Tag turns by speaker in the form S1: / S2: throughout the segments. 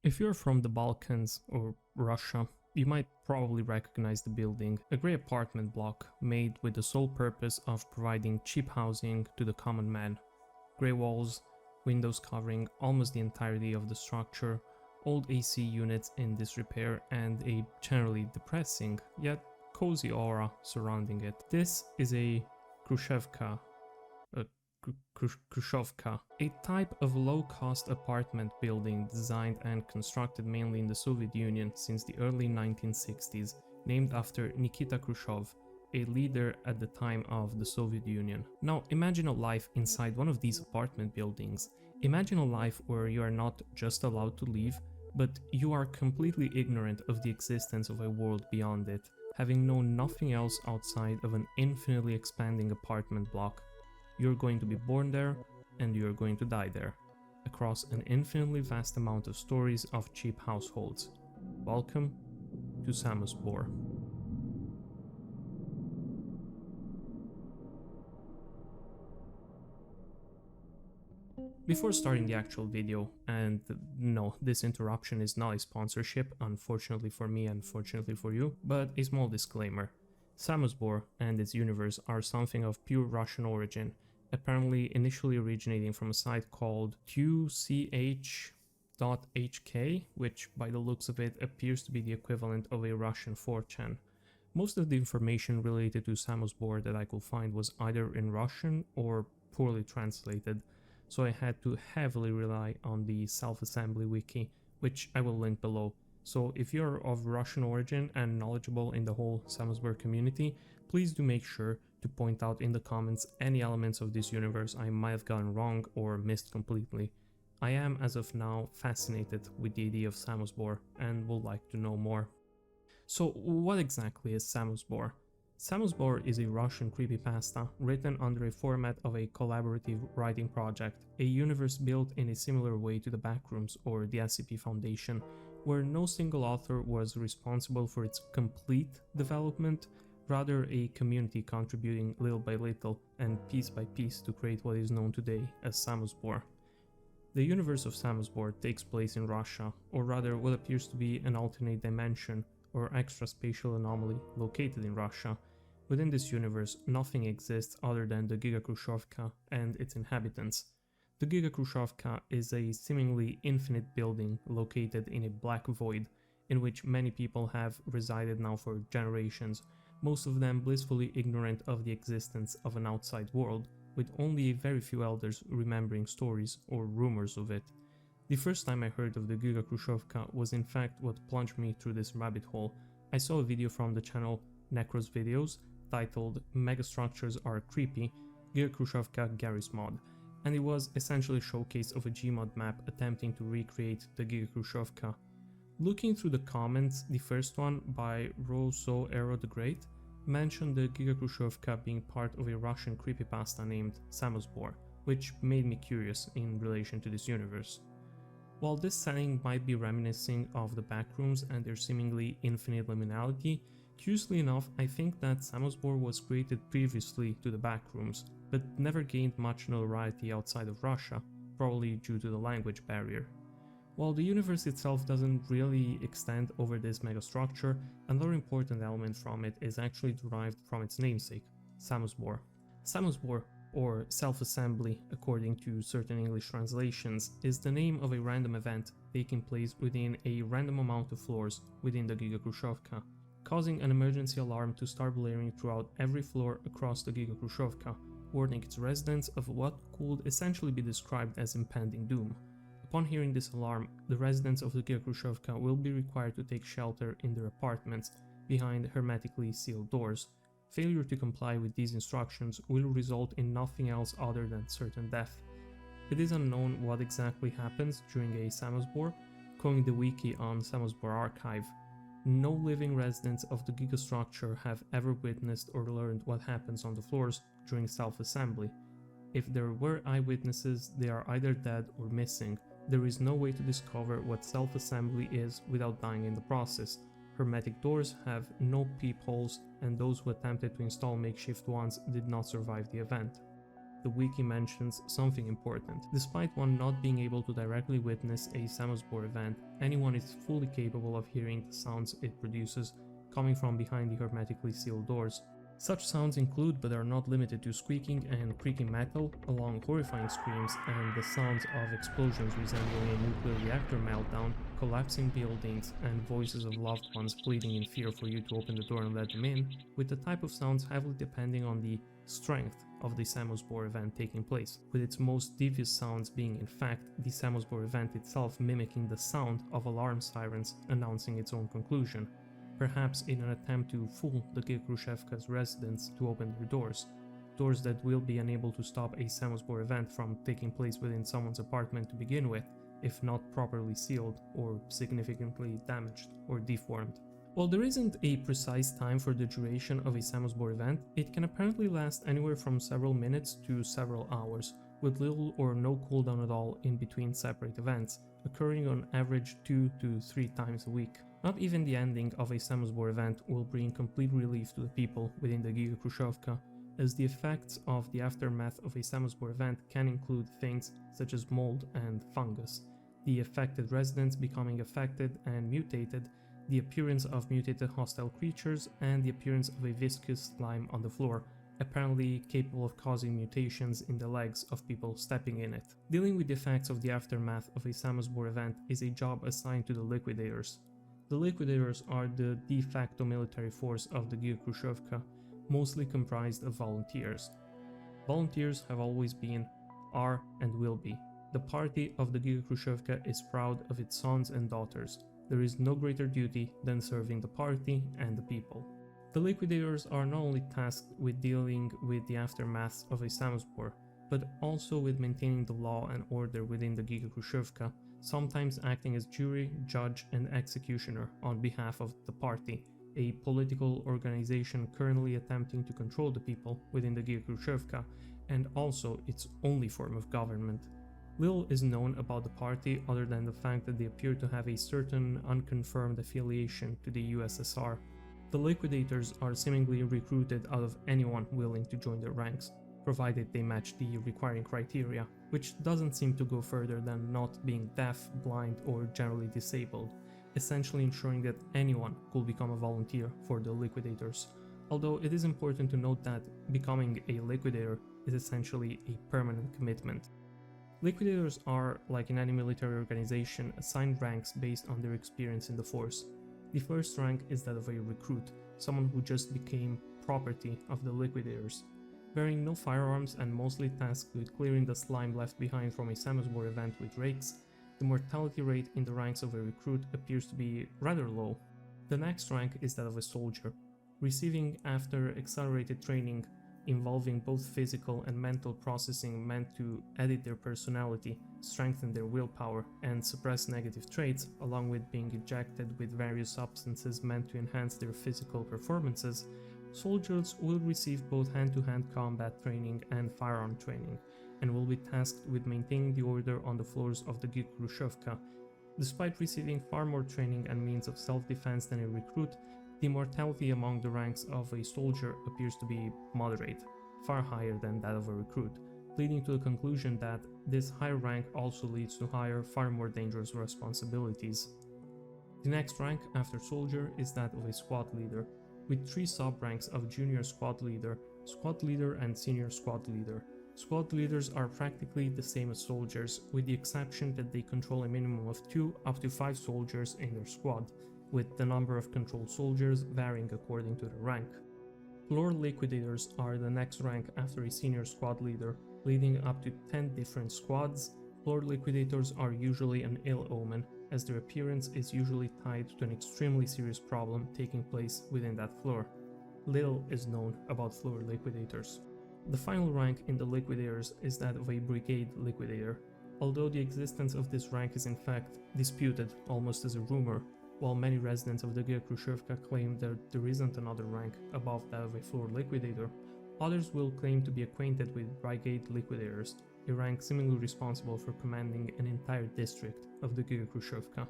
S1: If you're from the Balkans or Russia, you might probably recognize the building, a grey apartment block made with the sole purpose of providing cheap housing to the common man. Grey walls, windows covering almost the entirety of the structure, old AC units in disrepair, and a generally depressing yet cozy aura surrounding it. This is a Khrushchevka, a type of low-cost apartment building designed and constructed mainly in the Soviet Union since the early 1960s, named after Nikita Khrushchev, a leader at the time of the Soviet Union. Now imagine a life inside one of these apartment buildings. Imagine a life where you are not just allowed to leave, but you are completely ignorant of the existence of a world beyond it, having known nothing else outside of an infinitely expanding apartment block. You're going to be born there, and you're going to die there, across an infinitely vast amount of stories of cheap households. Welcome to Samosbor. Before starting the actual video, and no, this interruption is not a sponsorship, unfortunately for me and fortunately for you, but a small disclaimer. Samosbor and its universe are something of pure Russian origin, apparently initially originating from a site called qch.hk, which by the looks of it appears to be the equivalent of a Russian 4chan. Most of the information related to Samosbor that I could find was either in Russian or poorly translated, so I had to heavily rely on the Self-Assembly Wiki, which I will link below. So if you're of Russian origin and knowledgeable in the whole Samosbor community, please do make sure to point out in the comments any elements of this universe I might have gotten wrong or missed completely. I am, as of now, fascinated with the idea of Samosbor and would like to know more. So what exactly is Samosbor? Samosbor is a Russian creepypasta written under a format of a collaborative writing project, a universe built in a similar way to the Backrooms or the SCP Foundation, where no single author was responsible for its complete development, rather a community contributing little by little and piece by piece to create what is known today as Samosbor. The universe of Samosbor takes place in Russia, or rather what appears to be an alternate dimension or extra-spatial anomaly located in Russia. Within this universe, nothing exists other than the Giga Khrushchevka and its inhabitants. The Giga Khrushchevka is a seemingly infinite building located in a black void, in which many people have resided now for generations, most of them blissfully ignorant of the existence of an outside world, with only very few elders remembering stories or rumors of it. The first time I heard of the Giga Khrushchevka was in fact what plunged me through this rabbit hole. I saw a video from the channel Necros Videos titled Megastructures Are Creepy, Giga Khrushchevka Garry's Mod, and it was essentially a showcase of a gmod map attempting to recreate the Giga Khrushchevka. Looking through the comments, the first one by Roso Aero the Great mentioned the Giga Khrushchevka being part of a Russian creepypasta named Samosbor, which made me curious in relation to this universe. While this setting might be reminiscing of the Backrooms and their seemingly infinite liminality, curiously enough, I think that Samosbor was created previously to the Backrooms, but never gained much notoriety outside of Russia, probably due to the language barrier. While the universe itself doesn't really extend over this megastructure, another important element from it is actually derived from its namesake, Samosbor. Samosbor, or self-assembly according to certain English translations, is the name of a random event taking place within a random amount of floors within the Giga Khrushchevka, causing an emergency alarm to start blaring throughout every floor across the Giga Khrushchevka, warning its residents of what could essentially be described as impending doom. Upon hearing this alarm, the residents of the Giga Khrushchevka will be required to take shelter in their apartments behind hermetically sealed doors. Failure to comply with these instructions will result in nothing else other than certain death. It is unknown what exactly happens during a Samosbor. Quoting the wiki on Samosbor Archive, no living residents of the gigastructure have ever witnessed or learned what happens on the floors during self-assembly. If there were eyewitnesses, they are either dead or missing. There is no way to discover what self-assembly is without dying in the process. Hermetic doors have no peepholes, and those who attempted to install makeshift ones did not survive the event. the wiki mentions something important. Despite one not being able to directly witness a Samosbor event, anyone is fully capable of hearing the sounds it produces coming from behind the hermetically sealed doors. Such sounds include but are not limited to squeaking and creaking metal, along horrifying screams and the sounds of explosions resembling a nuclear reactor meltdown, collapsing buildings, and voices of loved ones pleading in fear for you to open the door and let them in, with the type of sounds heavily depending on the strength of the Samosbor event taking place, with its most devious sounds being in fact the Samosbor event itself mimicking the sound of alarm sirens announcing its own conclusion, perhaps in an attempt to fool the Giga Khrushchevka's residents to open their doors that will be unable to stop a Samosbor event from taking place within someone's apartment to begin with, if not properly sealed or significantly damaged or deformed. While there isn't a precise time for the duration of a Samosbor event, it can apparently last anywhere from several minutes to several hours, with little or no cooldown at all in between separate events, occurring on average 2 to 3 times a week. Not even the ending of a Samosbor event will bring complete relief to the people within the Giga Khrushchevka, as the effects of the aftermath of a Samosbor event can include things such as mold and fungus, the affected residents becoming affected and mutated, the appearance of mutated hostile creatures, and the appearance of a viscous slime on the floor, apparently capable of causing mutations in the legs of people stepping in it. Dealing with the effects of the aftermath of a Samosbor event is a job assigned to the liquidators. The liquidators are the de facto military force of the Giga Khrushchevka, mostly comprised of volunteers. Volunteers have always been, are, and will be. The party of the Giga Khrushchevka is proud of its sons and daughters. There is no greater duty than serving the party and the people. The liquidators are not only tasked with dealing with the aftermaths of a Samosbor, but also with maintaining the law and order within the Giga Khrushchevka, sometimes acting as jury, judge, and executioner on behalf of the party, a political organization currently attempting to control the people within the Giga Khrushchevka, and also its only form of government. Little is known about the party other than the fact that they appear to have a certain unconfirmed affiliation to the USSR. The liquidators are seemingly recruited out of anyone willing to join their ranks, provided they match the requiring criteria, which doesn't seem to go further than not being deaf, blind, or generally disabled, essentially ensuring that anyone could become a volunteer for the liquidators. Although it is important to note that becoming a liquidator is essentially a permanent commitment. Liquidators are, like in any military organization, assigned ranks based on their experience in the force. The first rank is that of a recruit, someone who just became property of the liquidators. Bearing no firearms and mostly tasked with clearing the slime left behind from a Samosbor event with rakes, the mortality rate in the ranks of a recruit appears to be rather low. The next rank is that of a soldier, receiving after accelerated training involving both physical and mental processing meant to edit their personality, strengthen their willpower, and suppress negative traits, along with being injected with various substances meant to enhance their physical performances. Soldiers will receive both hand-to-hand combat training and firearm training, and will be tasked with maintaining the order on the floors of the Giga Khrushchevka. Despite receiving far more training and means of self-defense than a recruit, the mortality among the ranks of a soldier appears to be moderate, far higher than that of a recruit, leading to the conclusion that this higher rank also leads to higher, far more dangerous responsibilities. The next rank after soldier is that of a squad leader, with 3 sub-ranks of junior squad leader, and senior squad leader. Squad leaders are practically the same as soldiers, with the exception that they control a minimum of 2 up to 5 soldiers in their squad, with the number of controlled soldiers varying according to the rank. Floor liquidators are the next rank after a senior squad leader, leading up to 10 different squads. Floor liquidators are usually an ill omen, as their appearance is usually tied to an extremely serious problem taking place within that floor. Little is known about floor liquidators. The final rank in the liquidators is that of a brigade liquidator, although the existence of this rank is in fact disputed almost as a rumor. While many residents of the Giga Khrushchevka claim that there isn't another rank above that of a floor liquidator, others will claim to be acquainted with brigade liquidators, a rank seemingly responsible for commanding an entire district of the Giga Khrushchevka.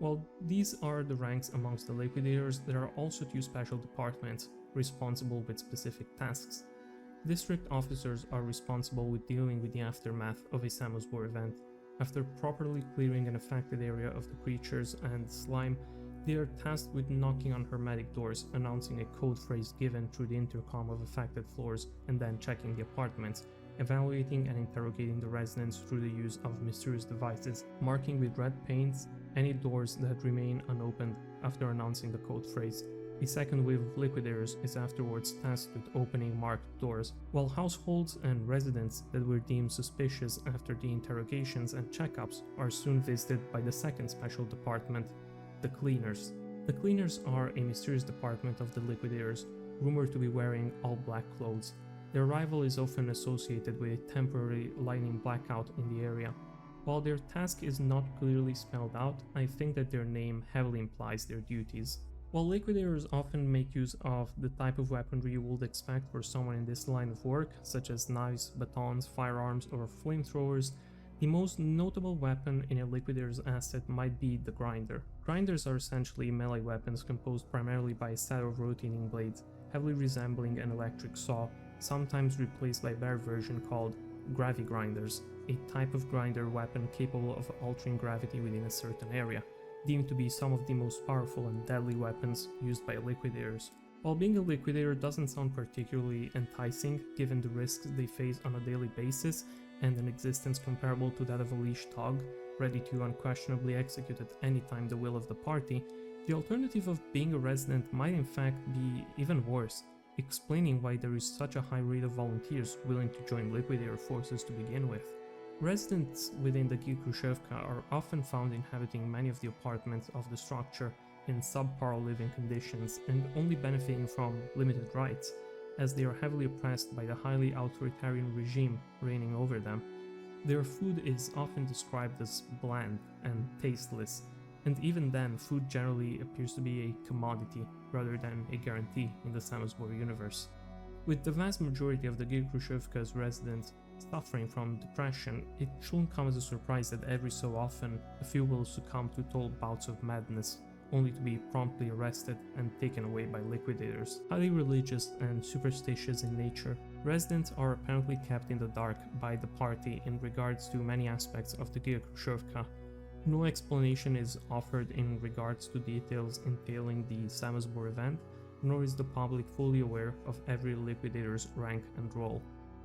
S1: While these are the ranks amongst the liquidators, there are also 2 special departments responsible with specific tasks. District officers are responsible with dealing with the aftermath of a Samosbor event. After properly clearing an affected area of the creatures and slime, they are tasked with knocking on hermetic doors, announcing a code phrase given through the intercom of affected floors, and then checking the apartments, evaluating and interrogating the residents through the use of mysterious devices, marking with red paints any doors that remain unopened after announcing the code phrase. A second wave of liquidators is afterwards tasked with opening marked doors, while households and residents that were deemed suspicious after the interrogations and checkups are soon visited by the second special department, the cleaners. The cleaners are a mysterious department of the liquidators, rumored to be wearing all black clothes. Their arrival is often associated with a temporary lightning blackout in the area. While their task is not clearly spelled out, I think that their name heavily implies their duties. While liquidators often make use of the type of weaponry you would expect for someone in this line of work, such as knives, batons, firearms, or flamethrowers, the most notable weapon in a liquidator's asset might be the grinder. Grinders are essentially melee weapons composed primarily by a set of rotating blades, heavily resembling an electric saw, sometimes replaced by a better version called gravi-grinders, a type of grinder weapon capable of altering gravity within a certain area, deemed to be some of the most powerful and deadly weapons used by liquidators. While being a liquidator doesn't sound particularly enticing given the risks they face on a daily basis and an existence comparable to that of a leash thug, ready to unquestionably execute at any time the will of the party, the alternative of being a resident might in fact be even worse, explaining why there is such a high rate of volunteers willing to join liquidator forces to begin with. Residents within the Gikrushevka are often found inhabiting many of the apartments of the structure in subpar living conditions and only benefiting from limited rights, as they are heavily oppressed by the highly authoritarian regime reigning over them. Their food is often described as bland and tasteless, and even then food generally appears to be a commodity rather than a guarantee in the Samosbor universe. With the vast majority of the Gikrushevka's residents suffering from depression, it shouldn't come as a surprise that every so often a few will succumb to total bouts of madness, only to be promptly arrested and taken away by liquidators. Highly religious and superstitious in nature, residents are apparently kept in the dark by the party in regards to many aspects of the Gikrushevka. No explanation is offered in regards to details entailing the Samosbor event, nor is the public fully aware of every liquidator's rank and role.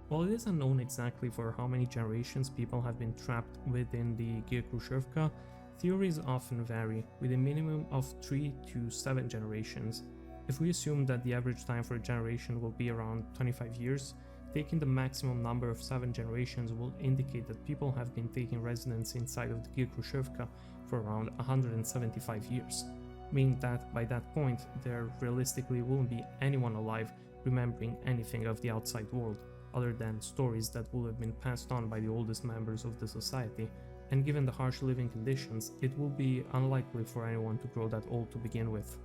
S1: While it is unknown exactly for how many generations people have been trapped within the Gikrushevka, theories often vary, with a minimum of 3 to 7 generations. If we assume that the average time for a generation will be around 25 years, taking the maximum number of 7 generations will indicate that people have been taking residence inside of the Gikrushevka for around 175 years, meaning that by that point there realistically won't be anyone alive remembering anything of the outside world, other than stories that will have been passed on by the oldest members of the society, and given the harsh living conditions, it will be unlikely for anyone to grow that old to begin with.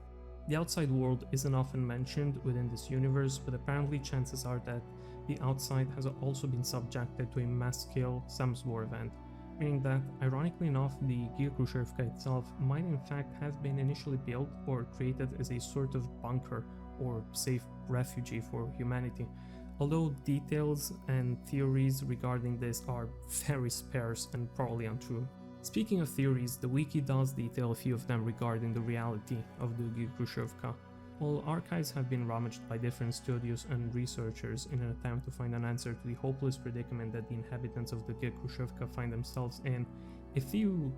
S1: The outside world isn't often mentioned within this universe, but apparently chances are that the outside has also been subjected to a mass-scale Samosbor event, meaning that, ironically enough, the Gikrushevka itself might in fact have been initially built or created as a sort of bunker or safe refuge for humanity, although details and theories regarding this are very sparse and probably untrue. Speaking of theories, the wiki does detail a few of them regarding the reality of the Gikrushevka. While archives have been rummaged by different studios and researchers in an attempt to find an answer to the hopeless predicament that the inhabitants of the Gikrushevka find themselves in, a few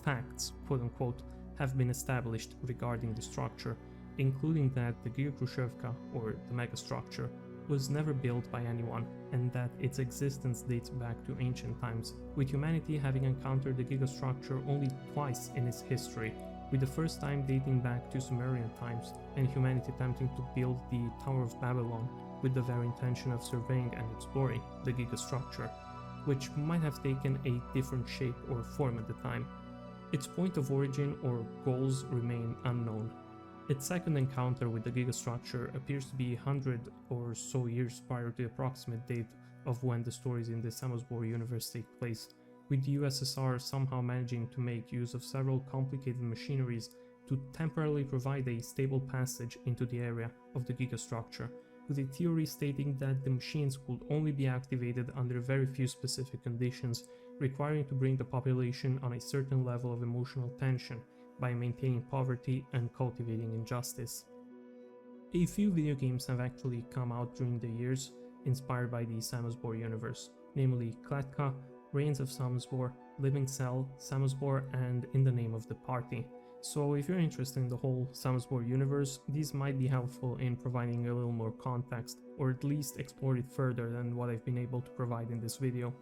S1: facts, quote-unquote, have been established regarding the structure, including that the Gikrushevka, or the megastructure, was never built by anyone, and that its existence dates back to ancient times, with humanity having encountered the gigastructure only twice in its history, with the first time dating back to Sumerian times, and humanity attempting to build the Tower of Babylon with the very intention of surveying and exploring the gigastructure, which might have taken a different shape or form at the time. Its point of origin or goals remain unknown. Its second encounter with the gigastructure appears to be 100 or so years prior to the approximate date of when the stories in the Samosbor universe take place, with the USSR somehow managing to make use of several complicated machineries to temporarily provide a stable passage into the area of the gigastructure, with a theory stating that the machines could only be activated under very few specific conditions, requiring to bring the population on a certain level of emotional tension by maintaining poverty and cultivating injustice. A few video games have actually come out during the years inspired by the Samosbor universe, namely Kletka, Reigns of Samosbor, Living Cell, Samosbor, and In the Name of the Party. So if you're interested in the whole Samosbor universe, these might be helpful in providing a little more context, or at least explore it further than what I've been able to provide in this video.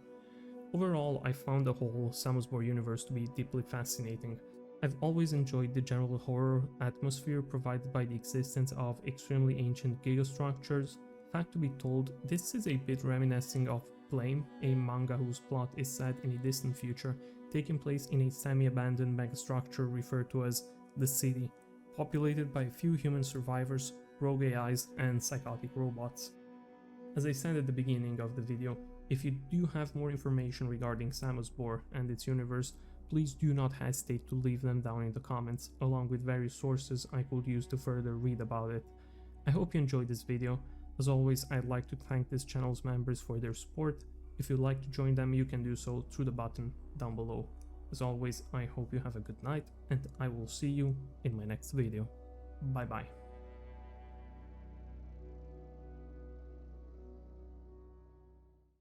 S1: Overall, I found the whole Samosbor universe to be deeply fascinating. I've always enjoyed the general horror atmosphere provided by the existence of extremely ancient gigastructures. Fact to be told, this is a bit reminiscent of Blame, a manga whose plot is set in a distant future, taking place in a semi-abandoned megastructure referred to as the City, populated by a few human survivors, rogue AIs, and psychotic robots. As I said at the beginning of the video, if you do have more information regarding Samosbor and its universe, please do not hesitate to leave them down in the comments, along with various sources I could use to further read about it. I hope you enjoyed this video. As always, I'd like to thank this channel's members for their support. If you'd like to join them, you can do so through the button down below. As always, I hope you have a good night, and I will see you in my next video. Bye bye.